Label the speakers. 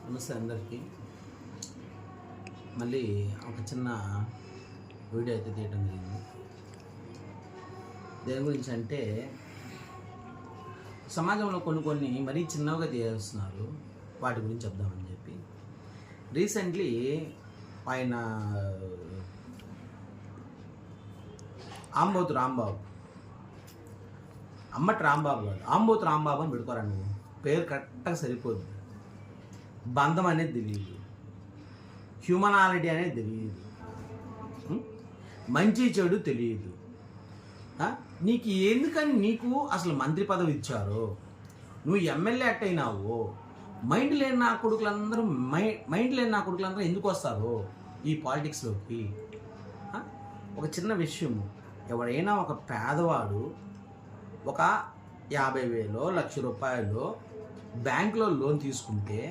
Speaker 1: నమస్తే అందరికీ. మళ్ళీ ఒక చిన్న వీడియో అయితే తీయడం జరిగింది. దేని గురించి అంటే, సమాజంలో కొన్ని మరీ చిన్నవిగా చేస్తున్నారు, వాటి గురించి చెప్దామని చెప్పి. రీసెంట్లీ ఆయన ఆంబోతు రాంబాబు, అమ్మటి రాంబాబు కాదు, ఆంబోతు రాంబాబు అని పెట్టుకోరా నువ్వు. పేరు కరెక్ట్గా సరిపోద్ది. బంధం అనేది తెలియదు, హ్యూమనాలిటీ అనేది తెలియదు, మంచి చెడు తెలియదు. నీకు ఎందుకని నీకు అసలు మంత్రి పదవి ఇచ్చారో, నువ్వు ఎమ్మెల్యే అట్ అయినావు, మైండ్ లేని నా కొడుకులందరూ ఎందుకు వస్తారు ఈ పాలిటిక్స్లోకి? ఒక చిన్న విషయం, ఎవరైనా ఒక పేదవాడు ఒక 50,000 1,00,000 రూపాయలు బ్యాంకులో లోన్ తీసుకుంటే